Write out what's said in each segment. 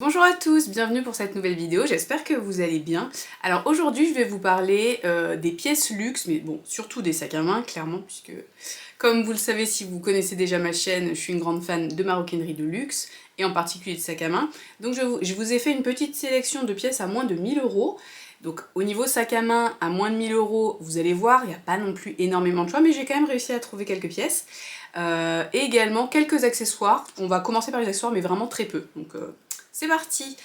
Bonjour à tous, bienvenue pour cette nouvelle vidéo, j'espère que vous allez bien. Alors aujourd'hui je vais vous parler des pièces luxe, mais bon, surtout des sacs à main, clairement, puisque comme vous le savez si vous connaissez déjà ma chaîne, je suis une grande fan de maroquinerie de luxe, et en particulier de sacs à main. Donc je vous ai fait une petite sélection de pièces à moins de 1000 euros. Donc au niveau sac à main, à moins de 1000 euros, vous allez voir, il n'y a pas non plus énormément de choix, mais j'ai quand même réussi à trouver quelques pièces. Et également quelques accessoires. On va commencer par les accessoires, mais vraiment très peu. Donc c'est parti!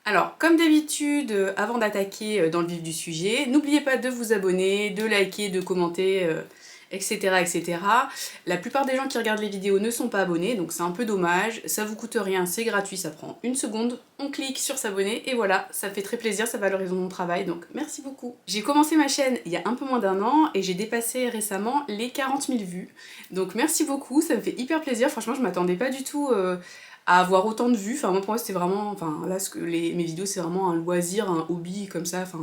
Alors, comme d'habitude, avant d'attaquer dans le vif du sujet, n'oubliez pas de vous abonner, de liker, de commenter, etc., etc. La plupart des gens qui regardent les vidéos ne sont pas abonnés, donc c'est un peu dommage. Ça vous coûte rien, c'est gratuit, ça prend une seconde. On clique sur s'abonner et voilà, ça fait très plaisir, ça valorise mon travail, donc merci beaucoup. J'ai commencé ma chaîne il y a un peu moins d'un an et j'ai dépassé récemment les 40 000 vues. Donc merci beaucoup, ça me fait hyper plaisir. Franchement, je m'attendais pas du tout à avoir autant de vues. Enfin, moi pour moi c'était vraiment, enfin là mes vidéos c'est vraiment un loisir, un hobby comme ça, enfin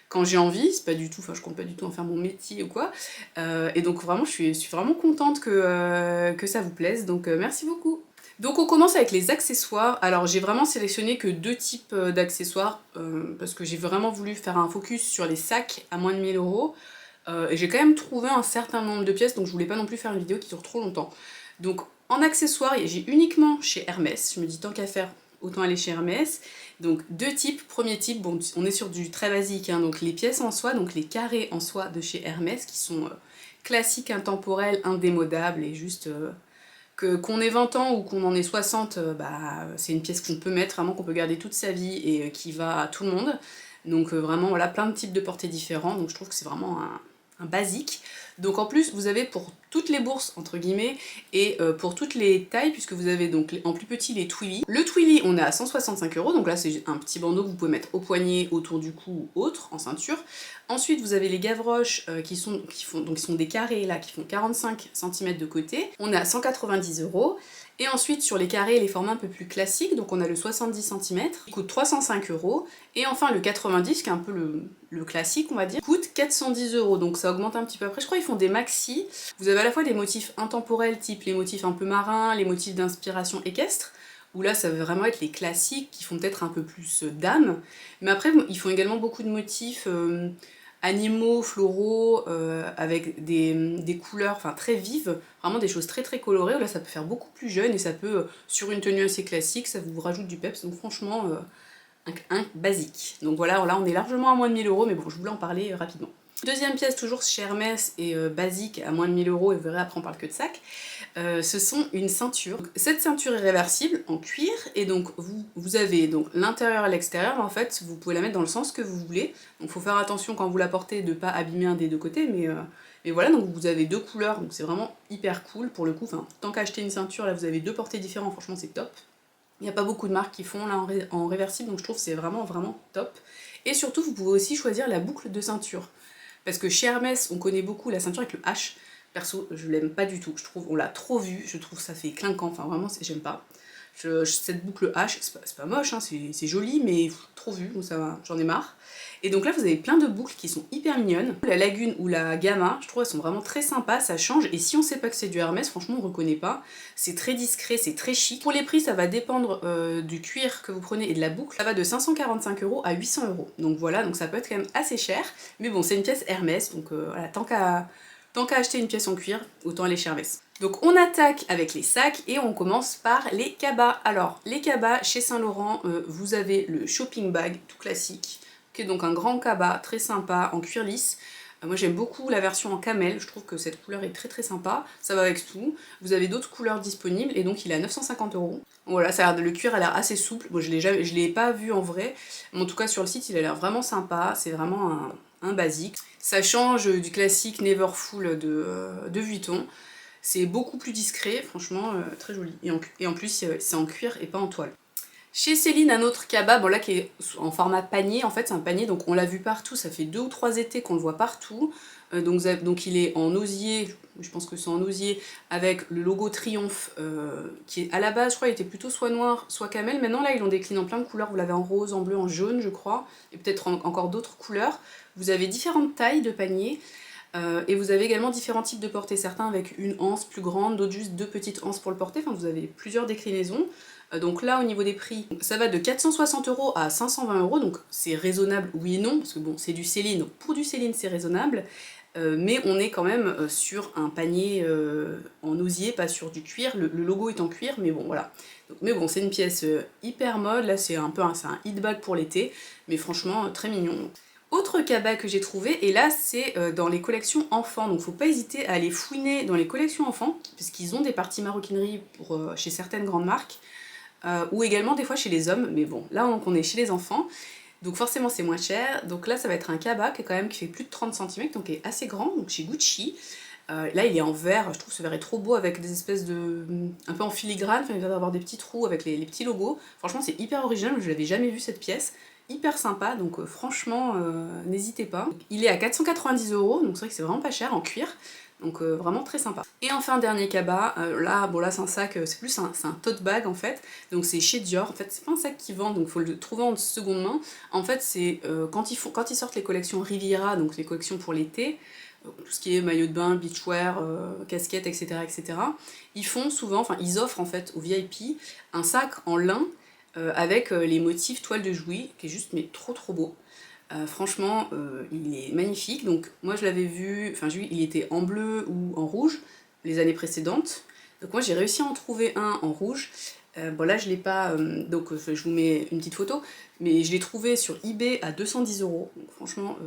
quand j'ai envie, c'est pas du tout, enfin je compte pas du tout en faire mon métier ou quoi. Et donc vraiment je suis vraiment contente que ça vous plaise, donc merci beaucoup. Donc on commence avec les accessoires. Alors j'ai vraiment sélectionné que deux types d'accessoires, parce que j'ai vraiment voulu faire un focus sur les sacs à moins de 1000 euros. Et j'ai quand même trouvé un certain nombre de pièces, donc je voulais pas non plus faire une vidéo qui dure trop longtemps. Donc en accessoires, j'ai uniquement chez Hermès, je me dis tant qu'à faire, autant aller chez Hermès. Donc deux types, premier type, bon on est sur du très basique, hein, donc les pièces en soie, donc les carrés en soie de chez Hermès, qui sont classiques, intemporels, indémodables, et juste qu'on ait 20 ans ou qu'on en ait 60, bah, c'est une pièce qu'on peut mettre, vraiment qu'on peut garder toute sa vie et qui va à tout le monde. Donc vraiment voilà, plein de types de portées différents, donc je trouve que c'est vraiment un basique. Donc en plus vous avez pour toutes les bourses entre guillemets et pour toutes les tailles, puisque vous avez donc en plus petit les Twilly. Le Twilly on est à 165 euros, donc là c'est un petit bandeau que vous pouvez mettre au poignet, autour du cou ou autre, en ceinture. Ensuite vous avez les Gavroche qui sont des carrés là, qui font 45 cm de côté, on est à 190 euros. Et ensuite sur les carrés, les formats un peu plus classiques, donc on a le 70 cm, qui coûte 305 euros, et enfin le 90, qui est un peu le classique on va dire, coûte 410 euros, donc ça augmente un petit peu. Après je crois qu'ils font des maxi, vous avez à la fois des motifs intemporels, type les motifs un peu marins, les motifs d'inspiration équestre, où là ça va vraiment être les classiques qui font peut-être un peu plus d'âme, mais après ils font également beaucoup de motifs animaux, floraux, avec des couleurs enfin très vives, vraiment des choses très très colorées, où là ça peut faire beaucoup plus jeune et ça peut, sur une tenue assez classique, ça vous rajoute du peps, donc franchement un basique. Donc voilà, là on est largement à moins de 1000 euros, mais bon je voulais en parler rapidement. Deuxième pièce toujours chez Hermès et basique à moins de 1000 euros, et vous verrez après on parle que de sac, ce sont une ceinture. Cette ceinture est réversible en cuir, et donc vous avez donc l'intérieur et l'extérieur, en fait vous pouvez la mettre dans le sens que vous voulez, donc faut faire attention quand vous la portez de pas abîmer un des deux côtés, mais voilà, donc vous avez deux couleurs, donc c'est vraiment hyper cool pour le coup, enfin tant qu'à acheter une ceinture, là vous avez deux portées différentes, franchement c'est top. Il n'y a pas beaucoup de marques qui font là en réversible, donc je trouve que c'est vraiment vraiment top. Et surtout vous pouvez aussi choisir la boucle de ceinture. Parce que chez Hermès, on connaît beaucoup la ceinture avec le H. Perso, je l'aime pas du tout. Je trouve, on l'a trop vu, je trouve ça fait clinquant. Enfin, vraiment, j'aime pas. Cette boucle H, c'est pas moche, hein, c'est joli, mais trop vu, donc ça, j'en ai marre. Et donc là, vous avez plein de boucles qui sont hyper mignonnes. La Lagune ou la Gamma, je trouve elles sont vraiment très sympas, ça change. Et si on sait pas que c'est du Hermès, franchement, on reconnaît pas. C'est très discret, c'est très chic. Pour les prix, ça va dépendre du cuir que vous prenez et de la boucle. Ça va de 545 euros à 800 euros. Donc voilà, donc ça peut être quand même assez cher. Mais bon, c'est une pièce Hermès, donc voilà, tant qu'à acheter une pièce en cuir, autant aller chez Hermès. Donc on attaque avec les sacs et on commence par les cabas. Alors les cabas chez Saint Laurent, vous avez le shopping bag tout classique, qui est donc un grand cabas très sympa en cuir lisse. Moi j'aime beaucoup la version en camel, je trouve que cette couleur est très très sympa, ça va avec tout. Vous avez d'autres couleurs disponibles et donc il est à 950 euros. Voilà, le cuir a l'air assez souple, bon, je l'ai pas vu en vrai, mais en tout cas sur le site il a l'air vraiment sympa, c'est vraiment un basique. Ça change du classique Neverfull de Vuitton. C'est beaucoup plus discret, franchement très joli. Et en plus c'est en cuir et pas en toile. Chez Céline, un autre cabas, bon là qui est en format panier, en fait c'est un panier, donc on l'a vu partout, ça fait 2 ou 3 étés qu'on le voit partout. Donc il est en osier, je pense que c'est en osier, avec le logo Triomphe, qui est à la base, je crois, il était plutôt soit noir, soit camel. Maintenant là ils l'ont décliné en plein de couleurs, vous l'avez en rose, en bleu, en jaune je crois, et peut-être encore d'autres couleurs. Vous avez différentes tailles de paniers. Et vous avez également différents types de portées, certains avec une anse plus grande, d'autres juste deux petites anses pour le porter, enfin vous avez plusieurs déclinaisons. Donc là au niveau des prix, ça va de 460 € à 520 €, donc c'est raisonnable oui et non, parce que bon c'est du Céline, donc pour du Céline c'est raisonnable, mais on est quand même sur un panier en osier, pas sur du cuir, le logo est en cuir, mais bon voilà. Donc, mais bon c'est une pièce hyper mode, là c'est un peu c'est un hit bag pour l'été, mais franchement très mignon. Autre cabas que j'ai trouvé, et là c'est dans les collections enfants, donc faut pas hésiter à aller fouiner dans les collections enfants, parce qu'ils ont des parties maroquinerie pour, chez certaines grandes marques, ou également des fois chez les hommes, mais bon, là on est chez les enfants, donc forcément c'est moins cher. Donc là ça va être un cabas qui fait plus de 30 cm, donc qui est assez grand, donc chez Gucci. Là il est en verre, je trouve ce verre est trop beau avec des espèces de... un peu en filigrane, enfin, il va avoir des petits trous avec les petits logos. Franchement c'est hyper original, je l'avais jamais vu cette pièce. Hyper sympa, donc franchement n'hésitez pas. Il est à 490 €, donc c'est vrai que c'est vraiment pas cher en cuir. Donc vraiment très sympa. Et enfin dernier cabas, là bon là c'est un sac, c'est plus c'est un tote bag en fait, donc c'est chez Dior, en fait c'est pas un sac qu'ils vendent donc faut le trouver en seconde main. En fait c'est quand ils sortent les collections Riviera, donc les collections pour l'été, tout ce qui est maillot de bain, beachwear, casquette, etc. Ils font souvent, enfin ils offrent en fait aux VIP un sac en lin avec les motifs toile de Jouy, qui est juste mais trop beau. Franchement, il est magnifique. Donc moi je l'avais vu, enfin il était en bleu ou en rouge les années précédentes. Donc moi j'ai réussi à en trouver un en rouge. Bon là je l'ai pas, donc je vous mets une petite photo, mais je l'ai trouvé sur eBay à 210 €. Donc franchement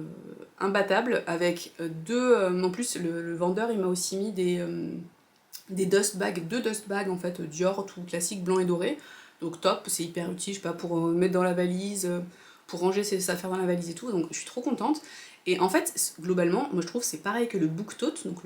imbattable, avec en plus le vendeur il m'a aussi mis des dust bags, deux dust bags en fait, Dior, tout classique, blanc et doré. Donc top, c'est hyper utile, je sais pas, pour mettre dans la valise, pour ranger ses affaires dans la valise et tout, donc je suis trop contente. Et en fait, globalement, moi je trouve c'est pareil que le book tote, donc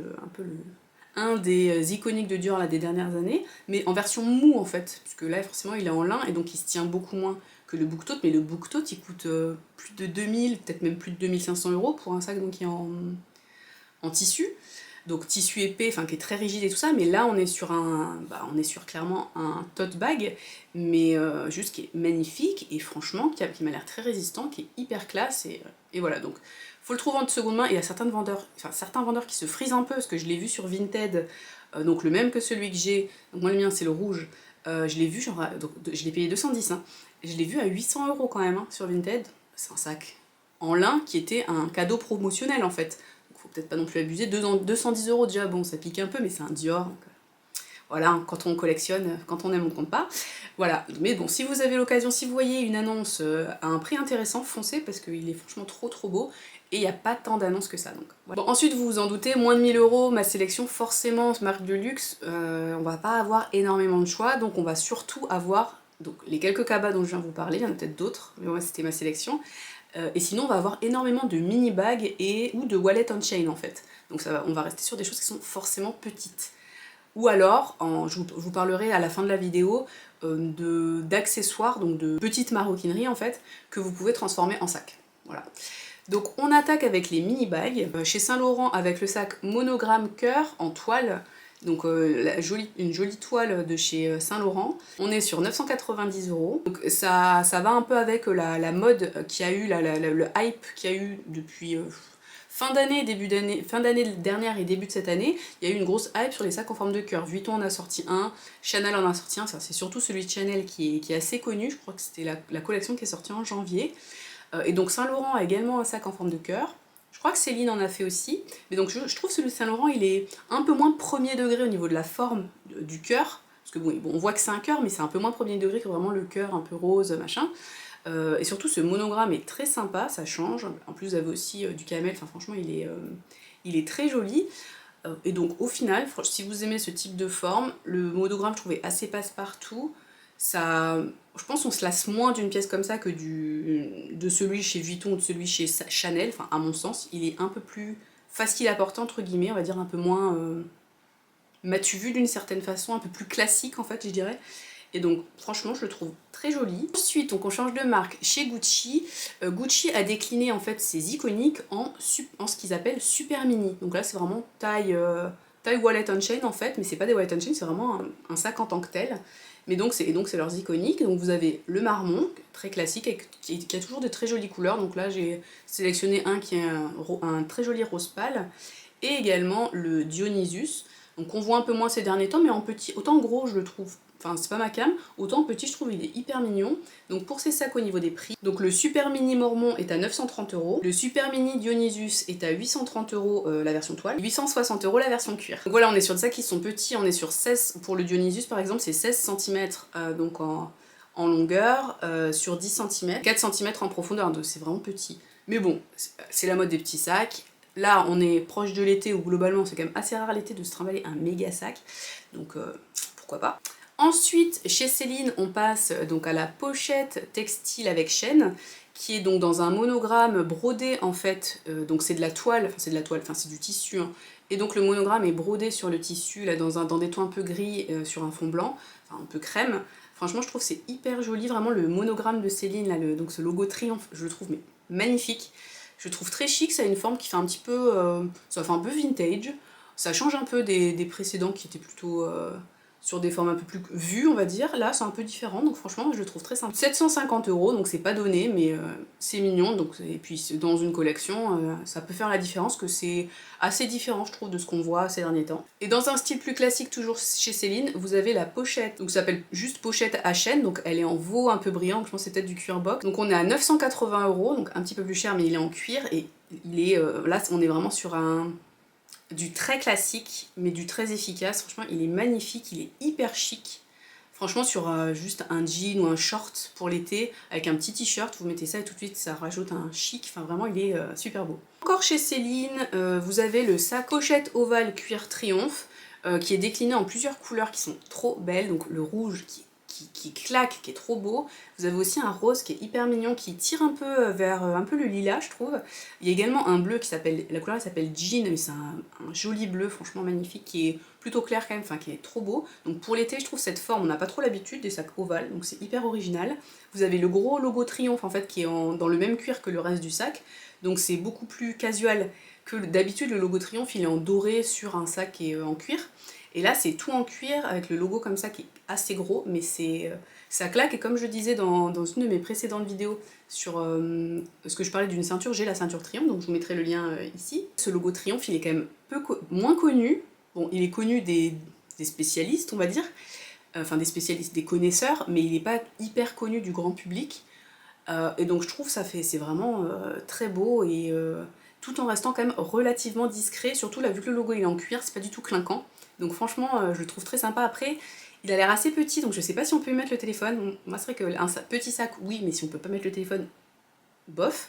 un des iconiques de Dior là, des dernières années, mais en version mou en fait, puisque là forcément il est en lin et donc il se tient beaucoup moins que le book tote, mais le book tote il coûte plus de 2000, peut-être même plus de 2500 € pour un sac donc qui est en tissu. Donc tissu épais, enfin qui est très rigide et tout ça, mais là on est sur on est sur clairement un tote bag, mais juste qui est magnifique et franchement qui m'a l'air très résistant, qui est hyper classe et voilà. Donc faut le trouver en seconde main et il y a certains vendeurs qui se frisent un peu parce que je l'ai vu sur Vinted, donc le même que celui que j'ai, donc moi le mien c'est le rouge, je l'ai vu genre, donc, je l'ai payé 210, hein, je l'ai vu à 800 € quand même hein, sur Vinted. C'est un sac en lin qui était un cadeau promotionnel en fait. Faut peut-être pas non plus abuser, 210 € déjà, bon ça pique un peu, mais c'est un Dior, donc, voilà, quand on collectionne, quand on aime on compte pas, voilà. Mais bon, si vous avez l'occasion, si vous voyez une annonce à un prix intéressant, foncez, parce qu'il est franchement trop beau, et il n'y a pas tant d'annonces que ça, donc voilà. Bon, ensuite vous vous en doutez, moins de 1000 €, ma sélection, forcément, marque de luxe, on va pas avoir énormément de choix, donc on va surtout avoir donc, les quelques cabas dont je viens de vous parler, il y en a peut-être d'autres, mais moi c'était ma sélection. Et sinon on va avoir énormément de mini bags ou de wallet on chain en fait. Donc on va rester sur des choses qui sont forcément petites. Ou alors, je vous parlerai à la fin de la vidéo d'accessoires, donc de petites maroquineries en fait, que vous pouvez transformer en sac. Voilà. Donc on attaque avec les mini bags. Chez Saint Laurent avec le sac monogramme cœur en toile. Donc une jolie toile de chez Saint Laurent. On est sur 990 €. Donc ça va un peu avec la mode qu'il y a eu, le hype qu'il y a eu depuis fin d'année dernière et début de cette année. Il y a eu une grosse hype sur les sacs en forme de cœur. Vuitton en a sorti un, Chanel en a sorti un, c'est surtout celui de Chanel qui est assez connu. Je crois que c'était la collection qui est sortie en janvier. Et donc Saint Laurent a également un sac en forme de cœur. Je crois que Céline en a fait aussi, mais donc je trouve que celui de Saint Laurent il est un peu moins premier degré au niveau de la forme du cœur, parce que bon on voit que c'est un cœur, mais c'est un peu moins premier degré que vraiment le cœur un peu rose, machin. Et surtout ce monogramme est très sympa, ça change. En plus vous avez aussi du camel, enfin franchement il est très joli. Et donc au final, si vous aimez ce type de forme, le monogramme je trouvais assez passe-partout. Je pense qu'on se lasse moins d'une pièce comme ça que de celui chez Vuitton ou de celui chez Chanel, enfin à mon sens, il est un peu plus facile à porter entre guillemets, on va dire un peu moins m'as-tu vu d'une certaine façon, un peu plus classique en fait je dirais. Et donc franchement je le trouve très joli. Ensuite donc on change de marque chez Gucci. Gucci a décliné en fait ses iconiques en ce qu'ils appellent super mini. Donc là c'est vraiment taille wallet on chain en fait, mais c'est pas des wallet on chain, c'est vraiment un sac en tant que tel. Mais donc c'est leurs iconiques. Donc vous avez le marmon, très classique, et qui a toujours de très jolies couleurs. Donc là j'ai sélectionné un qui est un très joli rose pâle. Et également le Dionysus. Donc on voit un peu moins ces derniers temps, mais en petit, autant gros je le trouve enfin c'est pas ma came, autant petit je trouve il est hyper mignon. Donc pour ces sacs au niveau des prix, donc le Super Mini Mormon est à 930 €, le Super Mini Dionysus est à 830 € la version toile, 860 € la version cuir. Donc voilà, on est sur des sacs qui sont petits, on est sur 16, pour le Dionysus par exemple c'est 16 cm donc en longueur, sur 10 cm, 4 cm en profondeur, donc c'est vraiment petit. Mais bon, c'est la mode des petits sacs. Là, on est proche de l'été où globalement c'est quand même assez rare l'été de se trimballer un méga sac, donc pourquoi pas. Ensuite, chez Céline, on passe donc à la pochette textile avec chaîne, qui est donc dans un monogramme brodé en fait, donc c'est de la toile, enfin c'est du tissu, hein. Et donc le monogramme est brodé sur le tissu, là dans des tons un peu gris sur un fond blanc, enfin un peu crème. Franchement, je trouve c'est hyper joli, vraiment le monogramme de Céline, là, donc ce logo triomphe, je le trouve mais magnifique. Je le trouve très chic, ça a une forme qui fait un petit peu, ça fait un peu vintage. Ça change un peu des précédents qui étaient plutôt sur des formes un peu plus vues, on va dire. Là, c'est un peu différent, donc franchement, je le trouve très sympa. 750 €, donc c'est pas donné, mais c'est mignon. Donc, et puis dans une collection, ça peut faire la différence, que c'est assez différent, je trouve, de ce qu'on voit ces derniers temps. Et dans un style plus classique, toujours chez Céline, vous avez la pochette, donc ça s'appelle juste pochette à chaîne, donc elle est en veau un peu brillant, donc je pense que c'est peut-être du cuir box. Donc on est à 980 €, donc un petit peu plus cher, mais il est en cuir, et il est, là, on est vraiment sur du très classique, mais du très efficace. Franchement, il est magnifique, il est hyper chic. Franchement, sur juste un jean ou un short pour l'été, avec un petit t-shirt, vous mettez ça et tout de suite, ça rajoute un chic. Enfin, vraiment, il est super beau. Encore chez Céline, vous avez le sac pochette ovale cuir triomphe, qui est décliné en plusieurs couleurs qui sont trop belles. Donc le rouge qui claque, qui est trop beau. Vous avez aussi un rose qui est hyper mignon, qui tire un peu vers un peu le lilas, je trouve. Il y a également un bleu qui s'appelle, la couleur s'appelle Jean, mais c'est un joli bleu, franchement magnifique, qui est plutôt clair quand même, enfin qui est trop beau. Donc pour l'été, je trouve cette forme, on n'a pas trop l'habitude des sacs ovales, donc c'est hyper original. Vous avez le gros logo Triomphe en fait, qui est dans le même cuir que le reste du sac, donc c'est beaucoup plus casual que d'habitude. Le logo Triomphe, il est en doré sur un sac qui est en cuir. Et là, c'est tout en cuir avec le logo comme ça qui est assez gros, mais ça claque. Et comme je disais dans une de mes précédentes vidéos sur ce que je parlais d'une ceinture, j'ai la ceinture Triomphe, donc je vous mettrai le lien ici. Ce logo Triomphe, il est quand même moins connu. Bon, il est connu des spécialistes, on va dire, enfin des spécialistes, des connaisseurs, mais il n'est pas hyper connu du grand public. Et donc je trouve c'est vraiment très beau, et tout en restant quand même relativement discret, surtout là vu que le logo il est en cuir, c'est pas du tout clinquant. Donc franchement, je le trouve très sympa. Après, il a l'air assez petit, donc je sais pas si on peut y mettre le téléphone. Moi, c'est vrai qu'un petit sac, oui, mais si on peut pas mettre le téléphone, bof.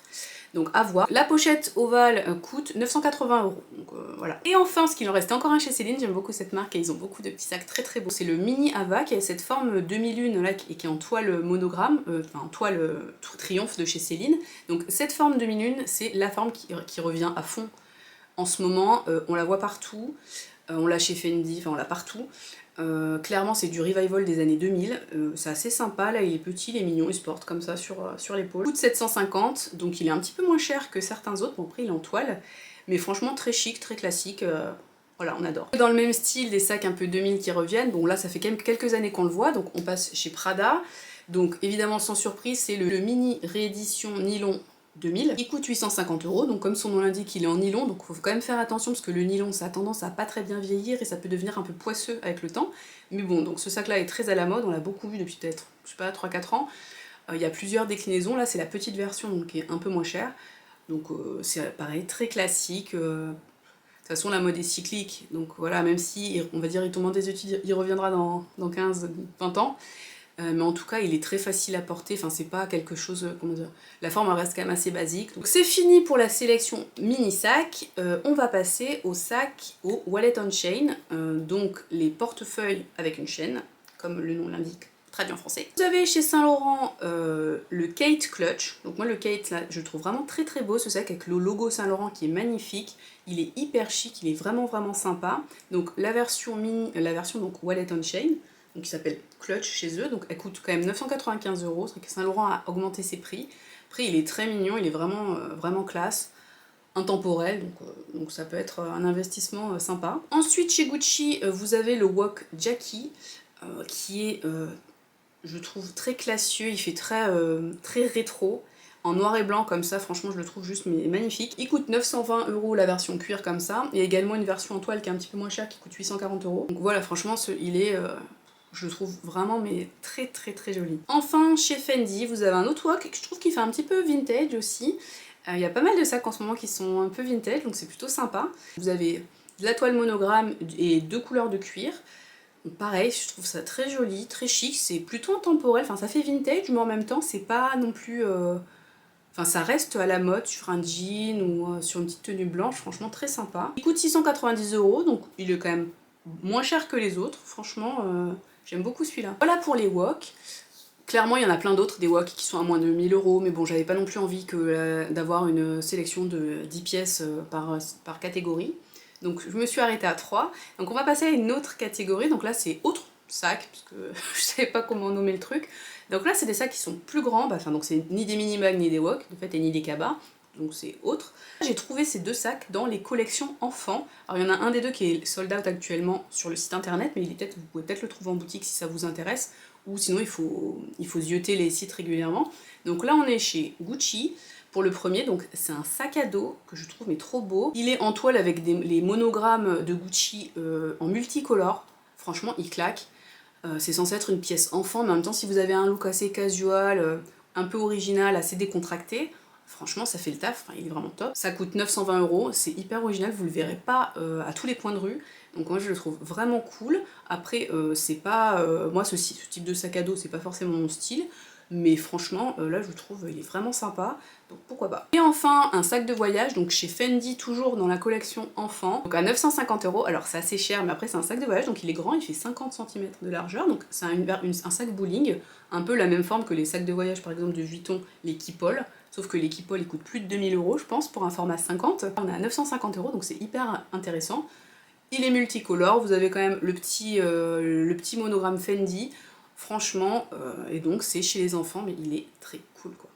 Donc à voir. La pochette ovale coûte 980 €. Donc voilà. Et enfin, ce qu'il en restait encore un chez Céline, j'aime beaucoup cette marque et ils ont beaucoup de petits sacs très très beaux. C'est le Mini Ava qui a cette forme demi-lune là et qui est en toile monogramme, enfin en toile triomphe de chez Céline. Donc cette forme demi-lune, c'est la forme qui revient à fond en ce moment. On la voit partout. On l'a chez Fendi, enfin on l'a partout. Clairement c'est du revival des années 2000, c'est assez sympa, là il est petit, il est mignon, il se porte comme ça sur l'épaule. Il coûte 750, donc il est un petit peu moins cher que certains autres, bon après il est en toile, mais franchement très chic, très classique, voilà on adore. Dans le même style, des sacs un peu 2000 qui reviennent, bon là ça fait quand même quelques années qu'on le voit, donc on passe chez Prada, donc évidemment sans surprise c'est le mini réédition nylon 2000. Il coûte 850 €, donc comme son nom l'indique, il est en nylon, donc il faut quand même faire attention parce que le nylon ça a tendance à pas très bien vieillir et ça peut devenir un peu poisseux avec le temps. Mais bon, donc ce sac là est très à la mode, on l'a beaucoup vu depuis peut-être, je sais pas, 3-4 ans. Il y a plusieurs déclinaisons, là c'est la petite version donc qui est un peu moins chère. Donc c'est pareil, très classique. De toute façon la mode est cyclique, donc voilà, même si on va dire il tombe en désuétude, il reviendra dans 15-20 ans. Mais en tout cas il est très facile à porter, enfin c'est pas quelque chose, comment dire, la forme elle reste quand même assez basique. Donc c'est fini pour la sélection mini sac, on va passer au sac au wallet on chain, donc les portefeuilles avec une chaîne, comme le nom l'indique, traduit en français. Vous avez chez Saint Laurent le Kate Clutch, donc moi le Kate là je le trouve vraiment très très beau ce sac avec le logo Saint Laurent qui est magnifique, il est hyper chic, il est vraiment vraiment sympa. Donc la version mini, la version donc wallet on chain, donc qui s'appelle Clutch chez eux, donc elle coûte quand même 995 €, c'est vrai que Saint Laurent a augmenté ses prix. Après il est très mignon, il est vraiment, vraiment classe, intemporel, donc ça peut être un investissement sympa. Ensuite chez Gucci, vous avez le Walk Jackie, qui est, je trouve, très classieux, il fait très, très rétro, en noir et blanc comme ça, franchement je le trouve juste magnifique. Il coûte 920 € la version cuir comme ça, il y a également une version en toile qui est un petit peu moins chère qui coûte 840 €. Donc voilà, franchement il est Je le trouve vraiment mais très très très joli. Enfin chez Fendi vous avez un autre wok que je trouve qui fait un petit peu vintage aussi. Il y a pas mal de sacs en ce moment qui sont un peu vintage donc c'est plutôt sympa. Vous avez de la toile monogramme et 2 couleurs de cuir. Donc pareil, je trouve ça très joli, très chic, c'est plutôt intemporel, enfin ça fait vintage mais en même temps c'est pas non plus... Enfin ça reste à la mode sur un jean ou sur une petite tenue blanche, franchement très sympa. Il coûte 690 € donc il est quand même moins cher que les autres, franchement j'aime beaucoup celui-là. Voilà pour les woks. Clairement il y en a plein d'autres, des woks qui sont à moins de 1000 €, mais bon j'avais pas non plus envie d'avoir une sélection de 10 pièces par catégorie. Donc je me suis arrêtée à 3. Donc on va passer à une autre catégorie, donc là c'est autre sac, parce que je savais pas comment nommer le truc. Donc là c'est des sacs qui sont plus grands, enfin donc c'est ni des mini-bags ni des woks, en fait, et ni des cabas, donc c'est autre. J'ai trouvé ces 2 sacs dans les collections enfants. Alors il y en a un des 2 qui est sold out actuellement sur le site internet, mais vous pouvez peut-être le trouver en boutique si ça vous intéresse, ou sinon il faut zioter les sites régulièrement. Donc là on est chez Gucci. Pour le premier, donc c'est un sac à dos que je trouve mais trop beau. Il est en toile avec les monogrammes de Gucci en multicolore. Franchement, il claque. C'est censé être une pièce enfant, mais en même temps, si vous avez un look assez casual, un peu original, assez décontracté, franchement, ça fait le taf, enfin, il est vraiment top. Ça coûte 920 €, c'est hyper original, vous le verrez pas à tous les coins de rue. Donc moi, je le trouve vraiment cool. Après, c'est pas... moi, ce type de sac à dos, c'est pas forcément mon style. Mais franchement, là je le trouve, il est vraiment sympa, donc pourquoi pas. Et enfin, un sac de voyage, donc chez Fendi, toujours dans la collection enfant, donc à 950 €, alors c'est assez cher, mais après c'est un sac de voyage, donc il est grand, il fait 50 cm de largeur, donc c'est un sac bowling, un peu la même forme que les sacs de voyage par exemple de Vuitton, les Keepall, sauf que les Keepall ils coûtent plus de 2000 € je pense, pour un format 50, on est à 950 €, donc c'est hyper intéressant. Il est multicolore, vous avez quand même le petit monogramme Fendi. Franchement, et donc c'est chez les enfants, mais il est très cool quoi.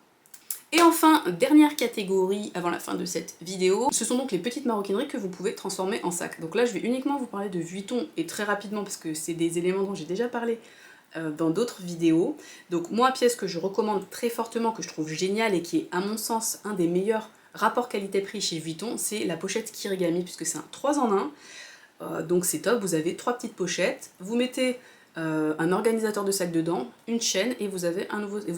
Et enfin, dernière catégorie avant la fin de cette vidéo, ce sont donc les petites maroquineries que vous pouvez transformer en sac. Donc là je vais uniquement vous parler de Vuitton et très rapidement parce que c'est des éléments dont j'ai déjà parlé dans d'autres vidéos. Donc moi, pièce que je recommande très fortement, que je trouve géniale et qui est à mon sens un des meilleurs rapports qualité-prix chez Vuitton, c'est la pochette Kirigami puisque c'est un 3 en 1. Donc c'est top, vous avez 3 petites pochettes, vous mettez un organisateur de sacs dedans, une chaîne et vous avez vous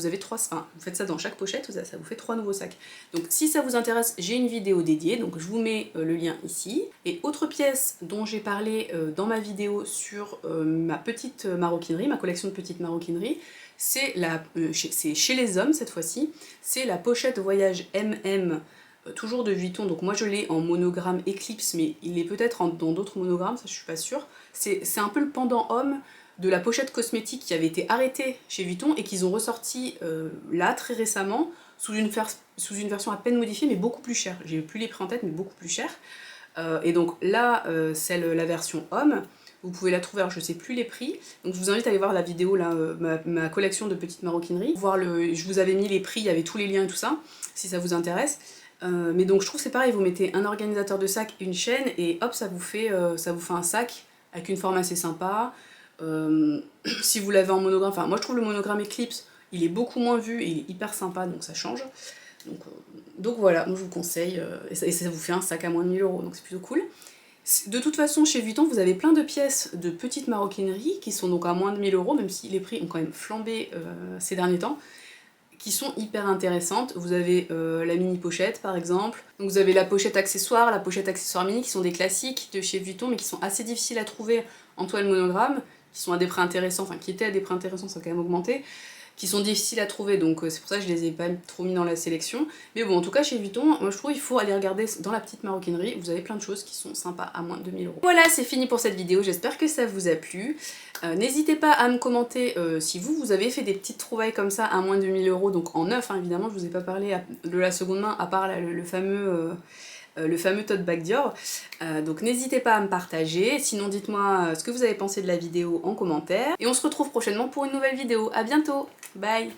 faites ça dans chaque pochette, ça vous fait 3 nouveaux sacs. Donc si ça vous intéresse, j'ai une vidéo dédiée, donc je vous mets le lien ici. Et autre pièce dont j'ai parlé dans ma vidéo sur ma petite maroquinerie, ma collection de petites maroquineries, c'est chez les hommes cette fois-ci, c'est la pochette voyage MM, toujours de Vuitton, donc moi je l'ai en monogramme Eclipse, mais il est peut-être dans d'autres monogrammes, ça je suis pas sûre. C'est un peu le pendant homme de la pochette cosmétique qui avait été arrêtée chez Vuitton et qu'ils ont ressorti là très récemment sous une version à peine modifiée mais beaucoup plus chère. J'ai plus les prix en tête mais beaucoup plus cher. Et donc là c'est la version homme, vous pouvez la trouver, alors je sais plus les prix, donc je vous invite à aller voir la vidéo là, ma collection de petites maroquineries, je vous avais mis les prix, il y avait tous les liens et tout ça, si ça vous intéresse. Mais donc je trouve c'est pareil, vous mettez un organisateur de sac, une chaîne et hop ça vous fait un sac avec une forme assez sympa. Si vous l'avez en monogramme, enfin moi je trouve le monogramme Eclipse il est beaucoup moins vu et il est hyper sympa donc ça change. Donc voilà, moi je vous conseille, et ça vous fait un sac à moins de 1000 € donc c'est plutôt cool. De toute façon chez Vuitton vous avez plein de pièces de petites maroquineries qui sont donc à moins de 1000 € même si les prix ont quand même flambé ces derniers temps, qui sont hyper intéressantes. Vous avez la mini pochette par exemple, donc vous avez la pochette accessoire mini qui sont des classiques de chez Vuitton mais qui sont assez difficiles à trouver en toile monogramme, qui sont à des prix intéressants, enfin qui étaient à des prix intéressants, ça a quand même augmenté, qui sont difficiles à trouver, donc c'est pour ça que je les ai pas trop mis dans la sélection. Mais bon, en tout cas chez Vuitton, moi je trouve il faut aller regarder dans la petite maroquinerie, vous avez plein de choses qui sont sympas à moins de 1000 €. Voilà, c'est fini pour cette vidéo, j'espère que ça vous a plu. N'hésitez pas à me commenter si vous avez fait des petites trouvailles comme ça à moins de 1000 €, donc en neuf, hein, évidemment, je vous ai pas parlé de la seconde main, à part le fameux tote bag Dior. Donc n'hésitez pas à me partager, sinon dites-moi ce que vous avez pensé de la vidéo en commentaire. Et on se retrouve prochainement pour une nouvelle vidéo. À bientôt, bye!